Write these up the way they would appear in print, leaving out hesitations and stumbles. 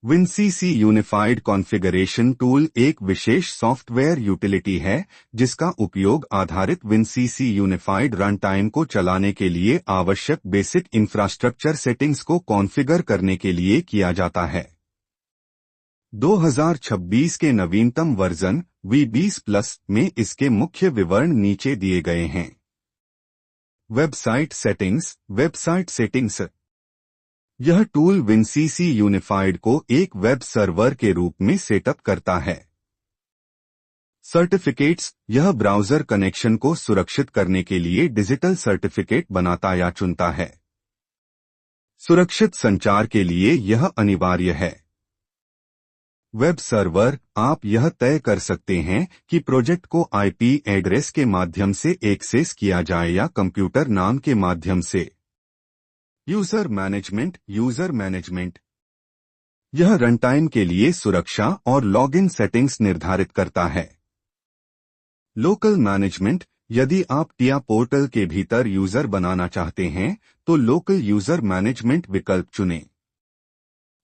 WinCC unified configuration tool एक विशेष software utility है जिसका उपयोग आधारित WinCC यूनिफाइड रन टाइम को चलाने के लिए आवश्यक बेसिक इंफ्रास्ट्रक्चर सेटिंग्स को कॉन्फ़िगर करने के लिए किया जाता है। 2026 के नवीनतम वर्जन V20+ में इसके मुख्य विवरण नीचे दिए गए हैं। Website settings. यह टूल WinCC यूनिफाइड को एक वेब सर्वर के रूप में सेटअप करता है। सर्टिफिकेट्स, यह ब्राउज़र कनेक्शन को सुरक्षित करने के लिए डिजिटल सर्टिफिकेट बनाता या चुनता है। सुरक्षित संचार के लिए यह अनिवार्य है। वेब सर्वर, आप यह तय कर सकते हैं कि प्रोजेक्ट को IP एड्रेस के माध्यम से एक्सेस किया जाए या कंप्यूटर नाम के माध्यम से। User management. यह रनटाइम के लिए सुरक्षा और लॉगिन सेटिंग्स निर्धारित करता है। लोकल मैनेजमेंट, यदि आप टिया पोर्टल के भीतर यूजर बनाना चाहते हैं तो लोकल यूजर मैनेजमेंट विकल्प चुनें।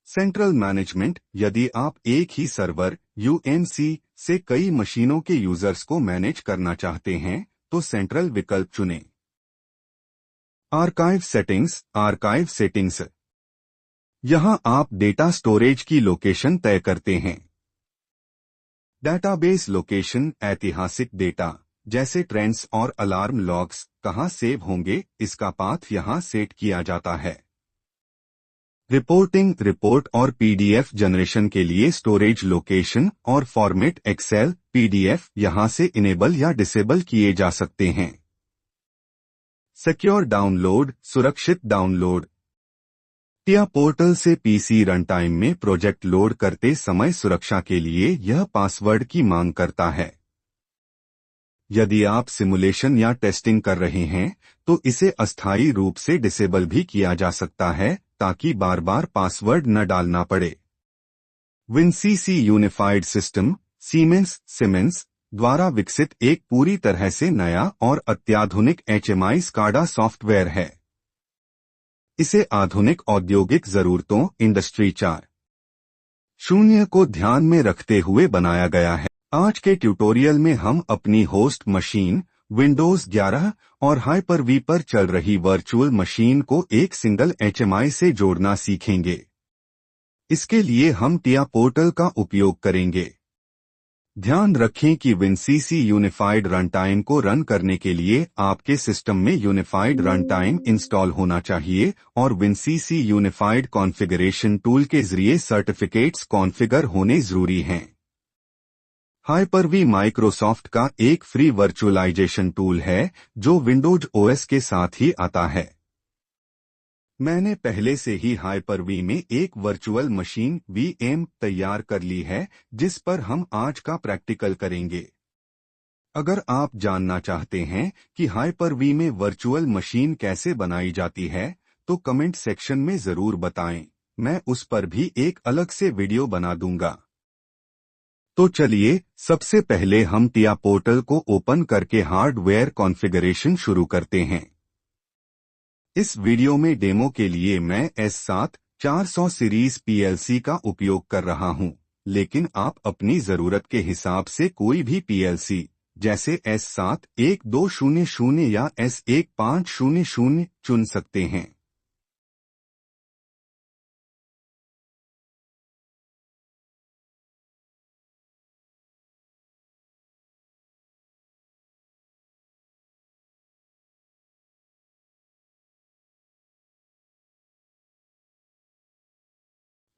सेंट्रल मैनेजमेंट, यदि आप एक ही सर्वर UMC से कई मशीनों के यूजर्स को मैनेज करना चाहते हैं तो सेंट्रल विकल्प चुनें। Archive settings. यहां आप डेटा स्टोरेज की लोकेशन तय करते हैं। डेटाबेस लोकेशन, ऐतिहासिक डेटा जैसे ट्रेंड्स और अलार्म लॉग्स कहां सेव होंगे, इसका पाथ यहां सेट किया जाता है। रिपोर्ट और PDF जनरेशन के लिए स्टोरेज लोकेशन और फॉर्मेट Excel, PDF यहां से इनेबल या डिसेबल किए जा सकते हैं। सिक्योर डाउनलोड, सुरक्षित डाउनलोड। टिया पोर्टल से PC रनटाइम में प्रोजेक्ट लोड करते समय सुरक्षा के लिए यह पासवर्ड की मांग करता है। यदि आप सिमुलेशन या टेस्टिंग कर रहे हैं तो इसे अस्थायी रूप से डिसेबल भी किया जा सकता है ताकि बार बार पासवर्ड न डालना पड़े। WinCC यूनिफाइड सिस्टम सीमेंस द्वारा विकसित एक पूरी तरह से नया और अत्याधुनिक HMI SCADA सॉफ्टवेयर है। इसे आधुनिक औद्योगिक जरूरतों इंडस्ट्री 4.0 को ध्यान में रखते हुए बनाया गया है। आज के ट्यूटोरियल में हम अपनी होस्ट मशीन Windows 11 और Hyper-V पर चल रही वर्चुअल मशीन को एक सिंगल HMI से जोड़ना सीखेंगे। इसके लिए हम टिया पोर्टल का उपयोग करेंगे। ध्यान रखें कि WinCC यूनिफाइड रनटाइम को रन करने के लिए आपके सिस्टम में यूनिफाइड रनटाइम इंस्टॉल होना चाहिए और WinCC यूनिफाइड कॉन्फ़िगरेशन टूल के जरिए सर्टिफिकेट्स कॉन्फ़िगर होने जरूरी हैं। Hyper-V माइक्रोसॉफ्ट का एक फ्री वर्चुअलाइजेशन टूल है जो विंडोज OS के साथ ही आता है। मैंने पहले से ही Hyper-V में एक वर्चुअल मशीन VM तैयार कर ली है जिस पर हम आज का प्रैक्टिकल करेंगे। अगर आप जानना चाहते हैं कि Hyper-V में वर्चुअल मशीन कैसे बनाई जाती है तो कमेंट सेक्शन में जरूर बताएं, मैं उस पर भी एक अलग से वीडियो बना दूंगा। तो चलिए सबसे पहले हम टिया पोर्टल को ओपन करके हार्डवेयर कॉन्फ़िगरेशन शुरू करते हैं। इस वीडियो में डेमो के लिए मैं S7 400 सीरीज PLC का उपयोग कर रहा हूं, लेकिन आप अपनी जरूरत के हिसाब से कोई भी PLC जैसे S7 1200 या S1500 चुन सकते हैं।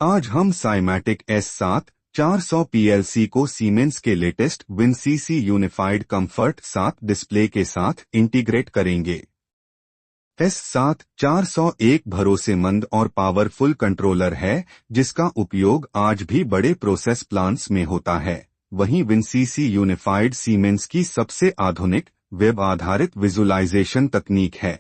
आज हम साइमैटिक S7 400 PLC को सीमेंस के latest WinCC unified comfort 7 display के साथ इंटीग्रेट करेंगे। S7 400 एक भरोसेमंद और पावरफुल कंट्रोलर है जिसका उपयोग आज भी बड़े प्रोसेस प्लांट्स में होता है। वहीं WinCC यूनिफाइड सीमेंस की सबसे आधुनिक वेब आधारित विजुअलाइजेशन तकनीक है।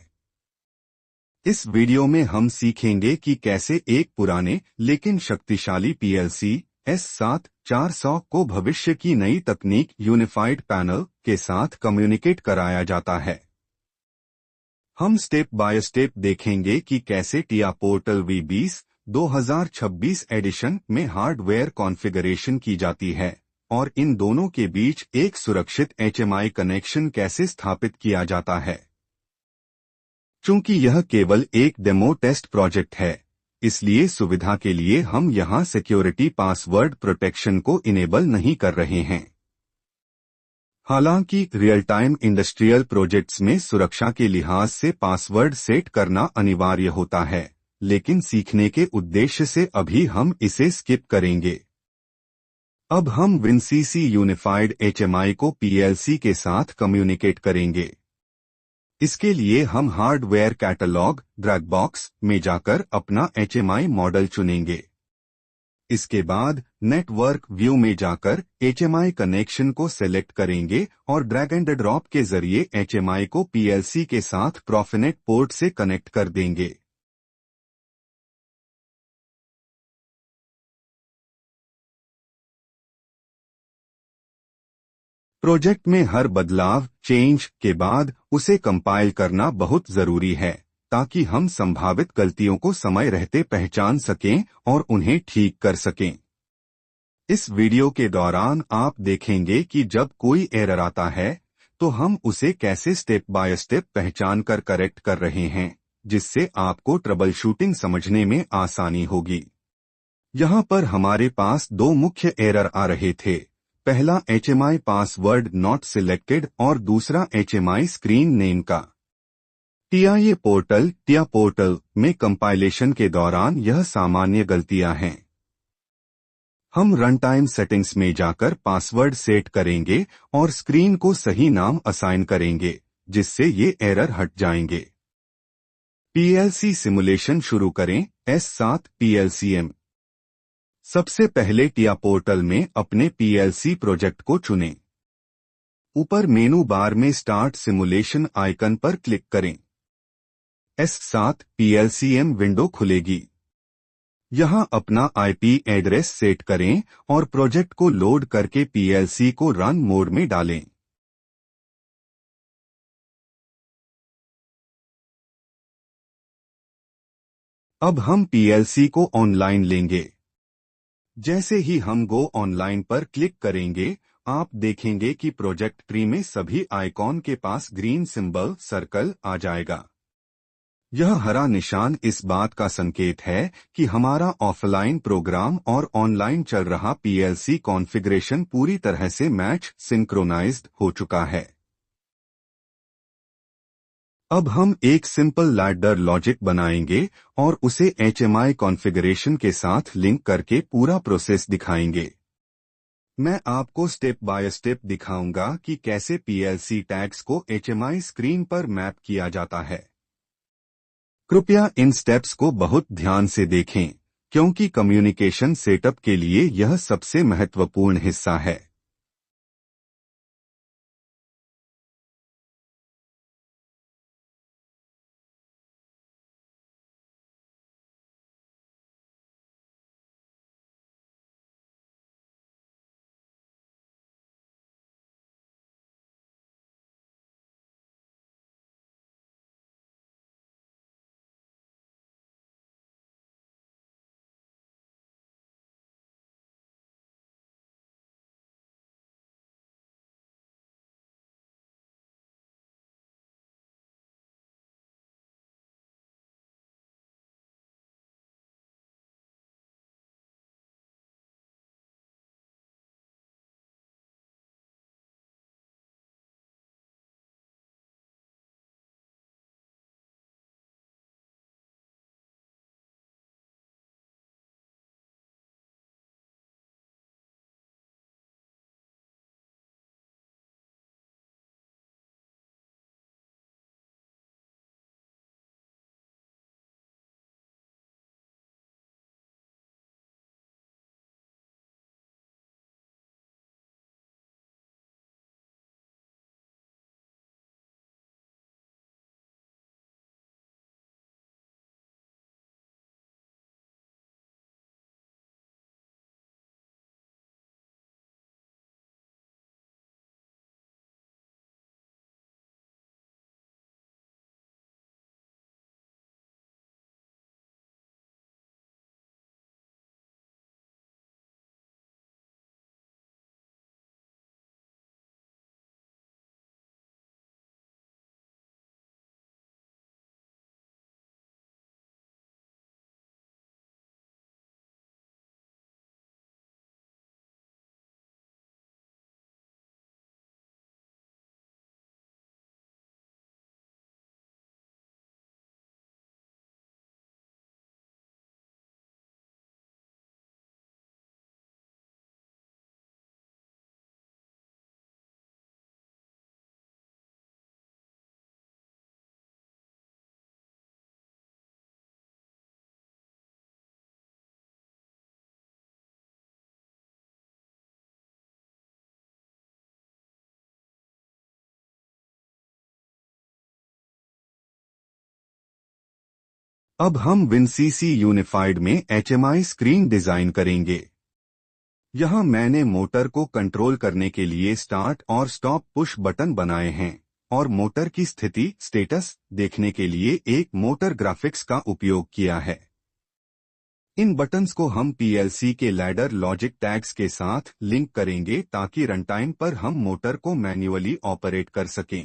इस वीडियो में हम सीखेंगे कि कैसे एक पुराने लेकिन शक्तिशाली PLC S7 400 को भविष्य की नई तकनीक यूनिफाइड पैनल के साथ कम्युनिकेट कराया जाता है। हम स्टेप बाय स्टेप देखेंगे कि कैसे टिया पोर्टल V20 2026 एडिशन में हार्डवेयर कॉन्फ़िगरेशन की जाती है और इन दोनों के बीच एक सुरक्षित HMI कनेक्शन कैसे स्थापित किया जाता है। चूंकि यह केवल एक डेमो टेस्ट प्रोजेक्ट है, इसलिए सुविधा के लिए हम यहां सिक्योरिटी पासवर्ड प्रोटेक्शन को इनेबल नहीं कर रहे हैं। हालांकि रियल टाइम इंडस्ट्रियल प्रोजेक्ट्स में सुरक्षा के लिहाज से पासवर्ड सेट करना अनिवार्य होता है, लेकिन सीखने के उद्देश्य से अभी हम इसे स्किप करेंगे। अब हम WinCC यूनिफाइड HMI को PLC के साथ कम्युनिकेट करेंगे। इसके लिए हम हार्डवेयर कैटलॉग ड्रैग बॉक्स में जाकर अपना HMI मॉडल चुनेंगे। इसके बाद नेटवर्क व्यू में जाकर HMI कनेक्शन को सेलेक्ट करेंगे और ड्रैग एंड ड्रॉप के जरिए HMI को PLC के साथ प्रॉफिनेट पोर्ट से कनेक्ट कर देंगे। प्रोजेक्ट में हर बदलाव चेंज के बाद उसे कंपाइल करना बहुत जरूरी है, ताकि हम संभावित गलतियों को समय रहते पहचान सकें और उन्हें ठीक कर सकें। इस वीडियो के दौरान आप देखेंगे कि जब कोई एरर आता है तो हम उसे कैसे स्टेप बाय स्टेप पहचान कर करेक्ट कर रहे हैं, जिससे आपको ट्रबल शूटिंग समझने में आसानी होगी। यहाँ पर हमारे पास दो मुख्य एरर आ रहे थे। पहला HMI पासवर्ड नॉट सिलेक्टेड और दूसरा HMI स्क्रीन नेम का। टिया पोर्टल में कंपाइलेशन के दौरान यह सामान्य गलतियां हैं। हम रन टाइम सेटिंग्स में जाकर पासवर्ड सेट करेंगे और स्क्रीन को सही नाम असाइन करेंगे, जिससे ये एरर हट जाएंगे। PLC सिमुलेशन शुरू करें। S7 PLCM। सबसे पहले टिया पोर्टल में अपने PLC प्रोजेक्ट को चुनें। ऊपर मेनू बार में स्टार्ट सिमुलेशन आइकन पर क्लिक करें। S7 PLCM विंडो खुलेगी। यहां अपना IP एड्रेस सेट करें और प्रोजेक्ट को लोड करके PLC को रन मोड में डालें। अब हम PLC को ऑनलाइन लेंगे। जैसे ही हम गो ऑनलाइन पर क्लिक करेंगे, आप देखेंगे कि प्रोजेक्ट ट्री में सभी आइकॉन के पास ग्रीन सिंबल सर्कल आ जाएगा। यह हरा निशान इस बात का संकेत है कि हमारा ऑफलाइन प्रोग्राम और ऑनलाइन चल रहा PLC कॉन्फ़िगरेशन पूरी तरह से मैच सिंक्रोनाइज्ड हो चुका है। अब हम एक सिंपल लैडर लॉजिक बनाएंगे और उसे HMI कॉन्फ़िगरेशन के साथ लिंक करके पूरा प्रोसेस दिखाएंगे। मैं आपको स्टेप बाय स्टेप दिखाऊंगा कि कैसे PLC टैग्स को HMI स्क्रीन पर मैप किया जाता है। कृपया इन स्टेप्स को बहुत ध्यान से देखें, क्योंकि कम्युनिकेशन सेटअप के लिए यह सबसे महत्वपूर्ण हिस्सा है। अब हम WinCC यूनिफाइड में HMI स्क्रीन डिजाइन करेंगे। यहाँ मैंने मोटर को कंट्रोल करने के लिए स्टार्ट और स्टॉप पुश बटन बनाए हैं और मोटर की स्थिति स्टेटस देखने के लिए एक मोटर ग्राफिक्स का उपयोग किया है। इन बटन्स को हम PLC के लैडर लॉजिक टैग्स के साथ लिंक करेंगे ताकि रनटाइम पर हम मोटर को मैन्युअली ऑपरेट कर सकें।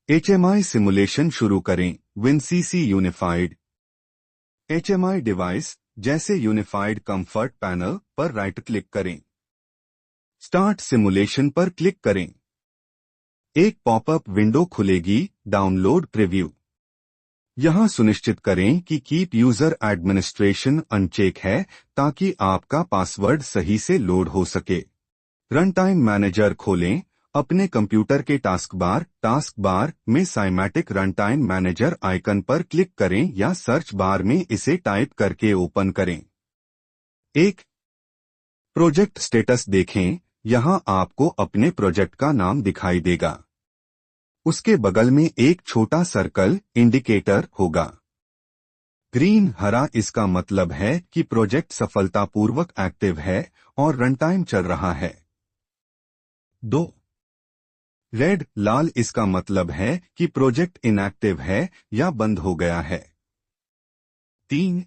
HMI सिमुलेशन शुरू करें। WinCC यूनिफाइड HMI डिवाइस जैसे यूनिफाइड कंफर्ट पैनल पर राइट क्लिक करें। स्टार्ट सिमुलेशन पर क्लिक करें। एक पॉपअप विंडो खुलेगी, डाउनलोड प्रीव्यू। यहां सुनिश्चित करें कि कीप यूजर एडमिनिस्ट्रेशन अनचेक है ताकि आपका पासवर्ड सही से लोड हो सके। रन टाइम मैनेजर खोलें। अपने कंप्यूटर के टास्क बार में साइमैटिक रन टाइम मैनेजर आइकन पर क्लिक करें या सर्च बार में इसे टाइप करके ओपन करें। एक प्रोजेक्ट स्टेटस देखें। यहां आपको अपने प्रोजेक्ट का नाम दिखाई देगा। उसके बगल में एक छोटा सर्कल इंडिकेटर होगा। ग्रीन हरा इसका मतलब है कि प्रोजेक्ट सफलतापूर्वक एक्टिव है और रनटाइम चल रहा है। 2 रेड लाल इसका मतलब है कि प्रोजेक्ट इनएक्टिव है या बंद हो गया है। 3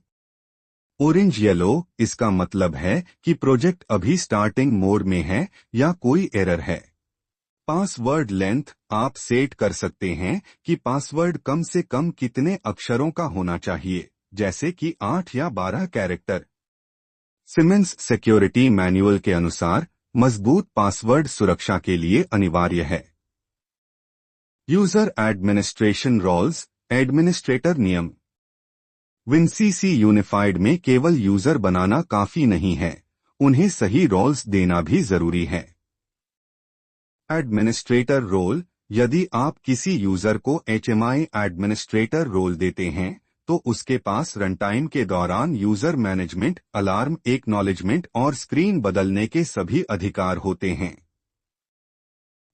ऑरेंज येलो इसका मतलब है कि प्रोजेक्ट अभी स्टार्टिंग मोड में है या कोई एरर है। पासवर्ड लेंथ आप सेट कर सकते हैं कि पासवर्ड कम से कम कितने अक्षरों का होना चाहिए, जैसे कि 8 या 12 कैरेक्टर। सिमेंस सिक्योरिटी मैनुअल के अनुसार मजबूत पासवर्ड सुरक्षा के लिए अनिवार्य है। यूजर एडमिनिस्ट्रेशन रोल्स एडमिनिस्ट्रेटर नियम। WinCC यूनिफाइड में केवल यूजर बनाना काफी नहीं है, उन्हें सही रोल्स देना भी जरूरी है। एडमिनिस्ट्रेटर रोल यदि आप किसी यूजर को HMI एडमिनिस्ट्रेटर रोल देते हैं तो उसके पास रनटाइम के दौरान यूजर मैनेजमेंट, अलार्म, एक्नॉलेजमेंट और स्क्रीन बदलने के सभी अधिकार होते हैं।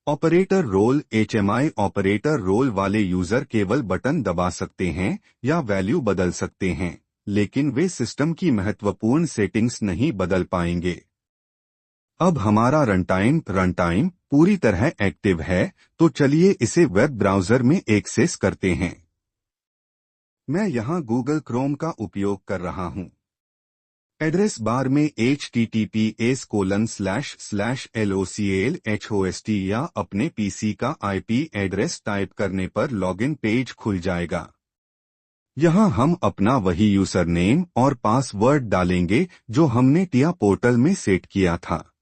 Operator role HMI operator role वाले यूजर केवल बटन दबा सकते हैं या वैल्यू बदल सकते हैं, लेकिन वे सिस्टम की महत्वपूर्ण सेटिंग्स नहीं बदल पाएंगे। अब हमारा रनटाइम पूरी तरह एक्टिव है, तो चलिए इसे वेब ब्राउज़र में एक्सेस करते हैं। मैं यहाँ गूगल क्रोम का उपयोग कर रहा हूँ। एड्रेस बार में https://localhost या अपने पीसी का आईपी एड्रेस टाइप करने पर लॉगिन पेज खुल जाएगा। यहाँ हम अपना वही यूजर नेम और पासवर्ड डालेंगे जो हमने टिया पोर्टल में सेट किया था।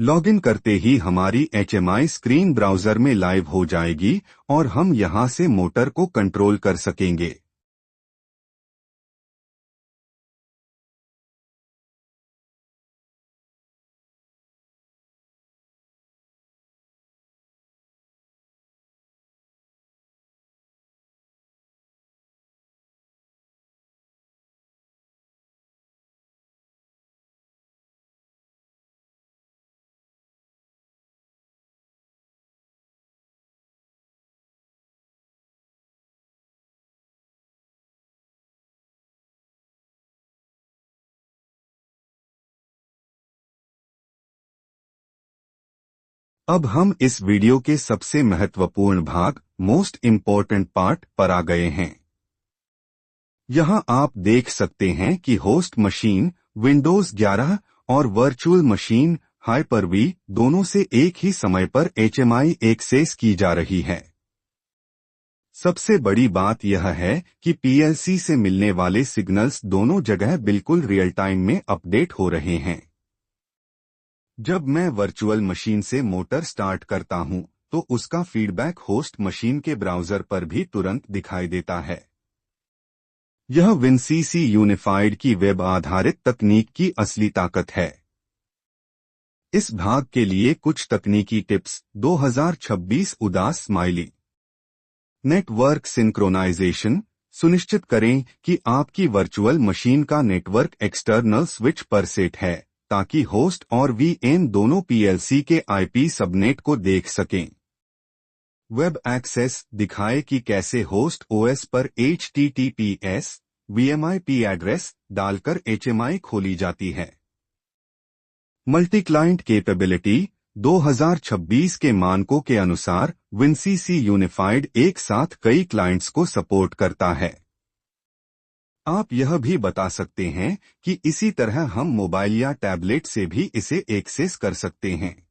लॉगिन करते ही हमारी HMI स्क्रीन ब्राउज़र में लाइव हो जाएगी और हम यहाँ से मोटर को कंट्रोल कर सकेंगे। अब हम इस वीडियो के सबसे महत्वपूर्ण भाग मोस्ट इम्पोर्टेंट पार्ट पर आ गए हैं। यहाँ आप देख सकते हैं कि होस्ट मशीन विंडोज 11 और वर्चुअल मशीन हाइपर-वी दोनों से एक ही समय पर HMI एक्सेस की जा रही है। सबसे बड़ी बात यह है कि PLC से मिलने वाले सिग्नल्स दोनों जगह बिल्कुल रियल टाइम में अपडेट हो रहे हैं। जब मैं वर्चुअल मशीन से मोटर स्टार्ट करता हूं, तो उसका फीडबैक होस्ट मशीन के ब्राउज़र पर भी तुरंत दिखाई देता है। यह WinCC यूनिफाइड की वेब आधारित तकनीक की असली ताकत है। इस भाग के लिए कुछ तकनीकी टिप्स 2026 उदास स्माइली। Network synchronisation. सुनिश्चित करें कि आपकी वर्चुअल मशीन का नेटवर्क एक्सटर्नल स्विच पर सेट है, ताकि होस्ट और VM दोनों PLC के IP सबनेट को देख सकें। वेब एक्सेस दिखाए कि कैसे होस्ट OS पर HTTPS VMIP एड्रेस डालकर HMI खोली जाती है। मल्टी क्लाइंट कैपेबिलिटी 2026 के मानकों के अनुसार WinCC यूनिफाइड एक साथ कई क्लाइंट्स को सपोर्ट करता है। आप यह भी बता सकते हैं कि इसी तरह हम मोबाइल या टैबलेट से भी इसे एक्सेस कर सकते हैं।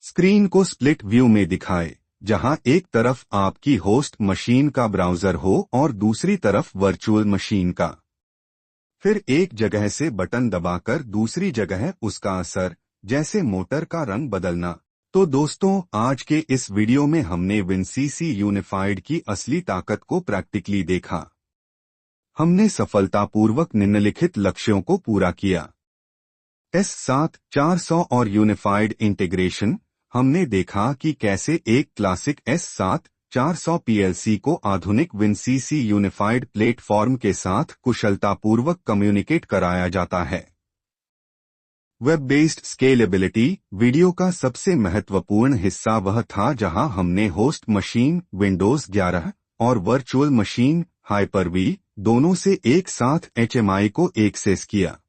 स्क्रीन को स्प्लिट व्यू में दिखाए, जहां एक तरफ आपकी होस्ट मशीन का ब्राउज़र हो और दूसरी तरफ वर्चुअल मशीन का। फिर एक जगह से बटन दबाकर दूसरी जगह उसका असर, जैसे मोटर का रंग बदलना। तो दोस्तों, आज के इस वीडियो में हमने WinCC यूनिफाइड की असली ताकत को प्रैक्टिकली देखा। हमने सफलतापूर्वक निम्नलिखित लक्ष्यों को पूरा किया। S7 400 और यूनिफाइड इंटीग्रेशन। हमने देखा कि कैसे एक क्लासिक S7 400 PLC को आधुनिक WinCC यूनिफाइड प्लेटफॉर्म के साथ कुशलतापूर्वक कम्युनिकेट कराया जाता है। Web based scalability. वीडियो का सबसे महत्वपूर्ण हिस्सा वह था जहां हमने होस्ट मशीन विंडोज 11 और वर्चुअल मशीन हाइपर-वी दोनों से एक साथ HMI को एक्सेस किया।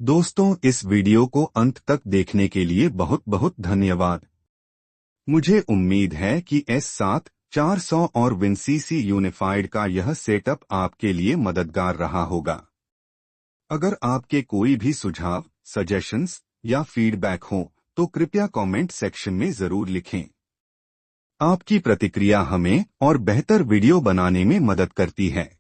दोस्तों, इस वीडियो को अंत तक देखने के लिए बहुत बहुत धन्यवाद। मुझे उम्मीद है कि S7 400 और WinCC यूनिफाइड का यह सेटअप आपके लिए मददगार रहा होगा। अगर आपके कोई भी सुझाव, सजेशंस या फीडबैक हो, तो कृपया कमेंट सेक्शन में जरूर लिखें। आपकी प्रतिक्रिया हमें और बेहतर वीडियो बनाने में मदद करती है।